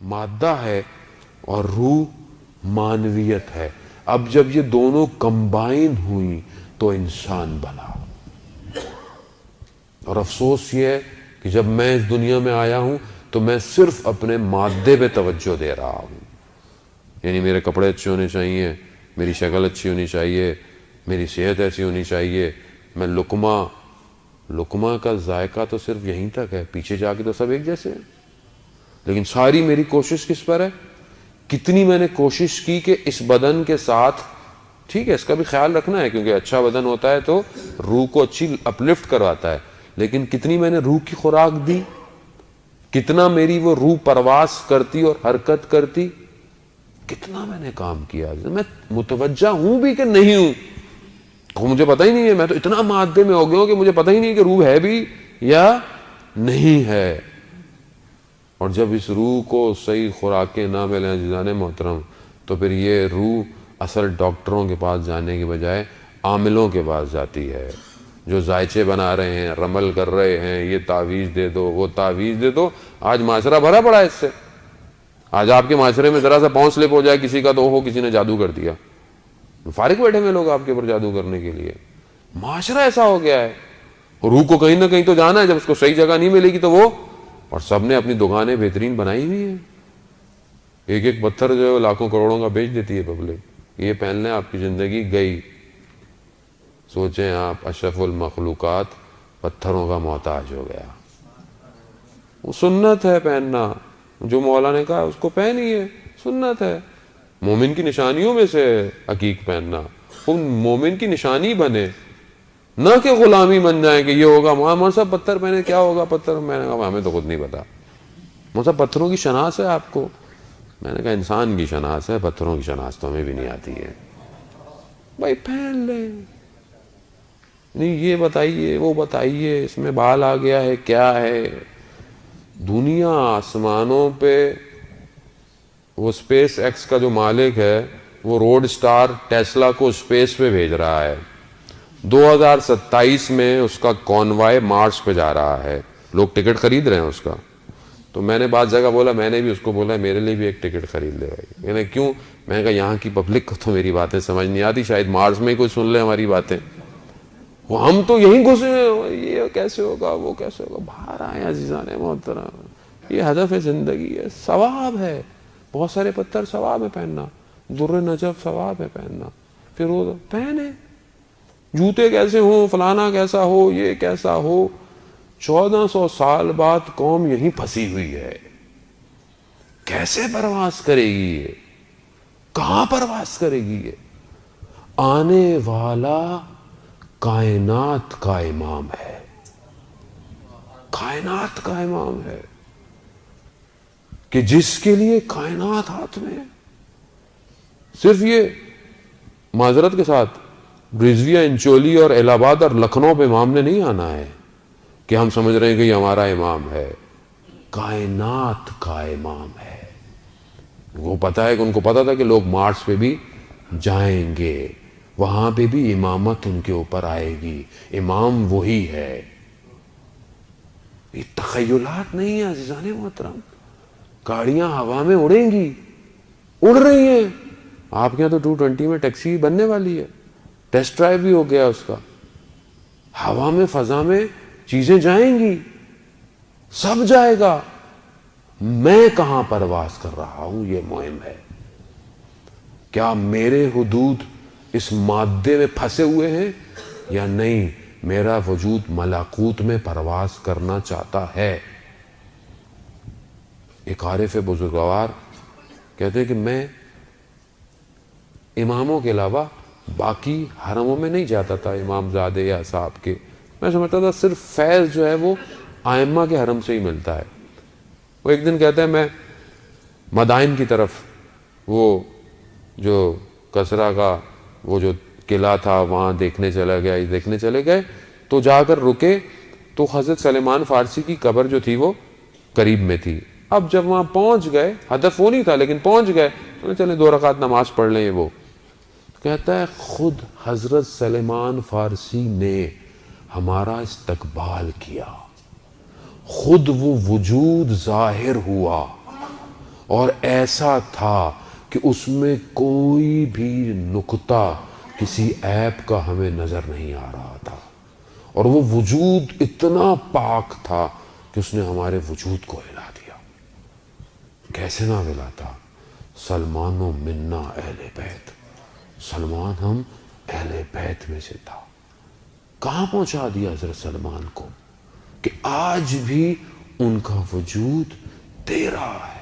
مادہ ہے اور روح معنویت ہے. اب جب یہ دونوں کمبائن ہوئی تو انسان بنا. اور افسوس یہ ہے کہ جب میں اس دنیا میں آیا ہوں تو میں صرف اپنے مادے پہ توجہ دے رہا ہوں. یعنی میرے کپڑے اچھے ہونے چاہیے, میری شکل اچھی ہونی چاہیے, میری صحت ایسی ہونی چاہیے. میں لقمہ کا ذائقہ تو صرف یہیں تک ہے, پیچھے جا کے تو سب ایک جیسے ہیں. لیکن ساری میری کوشش کس پر ہے؟ کتنی میں نے کوشش کی کہ اس بدن کے ساتھ, ٹھیک ہے اس کا بھی خیال رکھنا ہے کیونکہ اچھا بدن ہوتا ہے تو روح کو اچھی اپلفٹ کرواتا ہے, لیکن کتنی میں نے روح کی خوراک دی, کتنا میری وہ روح پرواز کرتی اور حرکت کرتی, کتنا میں نے کام کیا. میں متوجہ ہوں بھی کہ نہیں ہوں, مجھے پتہ ہی نہیں ہے. میں تو اتنا مادے میں ہو گیا ہوں کہ مجھے پتہ ہی نہیں کہ روح ہے بھی یا نہیں ہے. اور جب اس روح کو صحیح خوراکیں نہ ملیں عزیزان محترم, تو پھر یہ روح اصل ڈاکٹروں کے پاس جانے کے بجائے عاملوں کے پاس جاتی ہے, جو ذائچے بنا رہے ہیں, رمل کر رہے ہیں, یہ تعویذ دے دو, وہ تعویذ دے دو. آج معاشرہ بھرا پڑا ہے اس سے. آج آپ کے معاشرے میں ذرا سا پاؤں سلپ ہو جائے کسی کا تو ہو کسی نے جادو کر دیا, فارغ بیٹھے ہوئے لوگ آپ کے اوپر جادو کرنے کے لیے. معاشرہ ایسا ہو گیا ہے. روح کو کہیں نہ کہیں تو جانا ہے, جب اس کو صحیح جگہ نہیں ملے گی تو وہ, اور سب نے اپنی دکانیں بہترین بنائی ہوئی ہیں. ایک ایک پتھر جو ہے لاکھوں کروڑوں کا بیچ دیتی ہے پبلک. یہ پہن لیں آپ کی زندگی گئی. سوچیں آپ اشرف المخلوقات پتھروں کا محتاج ہو گیا. وہ سنت ہے پہننا, جو مولا نے کہا اس کو پہنیے, سنت ہے. مومن کی نشانیوں میں سے عقیق پہننا, وہ مومن کی نشانی بنے, نہ کہ غلامی بن جائیں کہ یہ ہوگا مون صاحب پتھر پہنے کیا ہوگا پتھر. میں نے کہا ہمیں تو خود نہیں پتا. مون صاحب پتھروں کی شناخت ہے آپ کو؟ میں نے کہا انسان کی شناخت ہے, پتھروں کی شناخت تو ہمیں بھی نہیں آتی ہے. بھائی پہن لیں, نہیں یہ بتائیے وہ بتائیے, اس میں بال آ گیا ہے کیا ہے. دنیا آسمانوں پہ, وہ اسپیس ایکس کا جو مالک ہے وہ روڈ سٹار ٹیسلا کو اسپیس پہ بھیج رہا ہے. 2027 میں اس کا کانوائے مارس پہ جا رہا ہے. لوگ ٹکٹ خرید رہے ہیں اس کا. تو میں نے بعض جگہ بولا, میں نے بھی اس کو بولا میرے لیے بھی ایک ٹکٹ خرید لے بھائی. میں نے کیوں؟ میں نے کہا یہاں کی پبلک کو تو میری باتیں سمجھ نہیں آتی, شاید مارس میں ہی کوئی سن لے ہماری باتیں. وہ ہم تو یہیں گھسے ہیں, یہ کیسے ہوگا وہ کیسے ہوگا. باہر آئے عزیزان محترم, یہ ہدف زندگی ہے, ثواب ہے. بہت سارے پتھر ثواب ہے پہننا, در نجف ثواب ہے پہننا, پھر وہ پہنے. جوتے کیسے ہوں, فلانا کیسا ہو, یہ کیسا ہو. 1400 سال بعد قوم یہیں پھنسی ہوئی ہے. کیسے پرواز کرے گی یہ, کہاں پرواز کرے گی یہ؟ آنے والا کائنات کا امام ہے, کائنات کا امام ہے, کہ جس کے لیے کائنات ہاتھ میں ہے. صرف یہ معذرت کے ساتھ رضویہ انچولی اور الہ آباد اور لکھنؤ پہ امام نے نہیں آنا ہے کہ ہم سمجھ رہے ہیں کہ یہ ہمارا امام ہے. کائنات کا امام ہے. وہ پتا ہے کہ ان کو پتا تھا کہ لوگ مارس پہ بھی جائیں گے, وہاں پہ بھی امامت ان کے اوپر آئے گی. امام وہی ہے. یہ تخیلات نہیں ہیں عزیزان محترم. گاڑیاں ہوا میں اڑیں گی, اڑ رہی ہیں. آپ کے یہاں تو 220 میں ٹیکسی بننے والی ہے, ٹیسٹ ڈرائیو بھی ہو گیا اس کا. ہوا میں فضا میں چیزیں جائیں گی, سب جائے گا. میں کہاں پرواز کر رہا ہوں یہ مہم ہے. کیا میرے حدود اس مادے میں پھنسے ہوئے ہیں یا نہیں؟ میرا وجود ملاکوت میں پرواز کرنا چاہتا ہے. ایک عارف بزرگوار کہتے ہیں کہ میں اماموں کے علاوہ باقی حرموں میں نہیں جاتا تھا, امام زادے یا صاحب کے. میں سمجھتا تھا صرف فیض جو ہے وہ ائمہ کے حرم سے ہی ملتا ہے. وہ ایک دن کہتے ہیں میں مدائن کی طرف, وہ جو کسرا کا وہ جو قلعہ تھا وہاں دیکھنے چلے گئے تو جا کر رکے تو حضرت سلیمان فارسی کی قبر جو تھی وہ قریب میں تھی. اب جب وہاں پہنچ گئے, ہدف وہ نہیں تھا لیکن پہنچ گئے, چلیں 2 رکعت نماز پڑھ لیں. وہ کہتا ہے خود حضرت سلیمان فارسی نے ہمارا استقبال کیا, خود وہ وجود ظاہر ہوا, اور ایسا تھا کہ اس میں کوئی بھی نقطہ کسی عیب کا ہمیں نظر نہیں آ رہا تھا، اور وہ وجود اتنا پاک تھا کہ اس نے ہمارے وجود کو ہلا دیا۔ کیسے نہ ہلاتا؟ سلمان و منا اہل بیت، سلمان ہم اہل بیت میں سے تھا۔ کہاں پہنچا دیا حضرت سلمان کو کہ آج بھی ان کا وجود تیرا ہے۔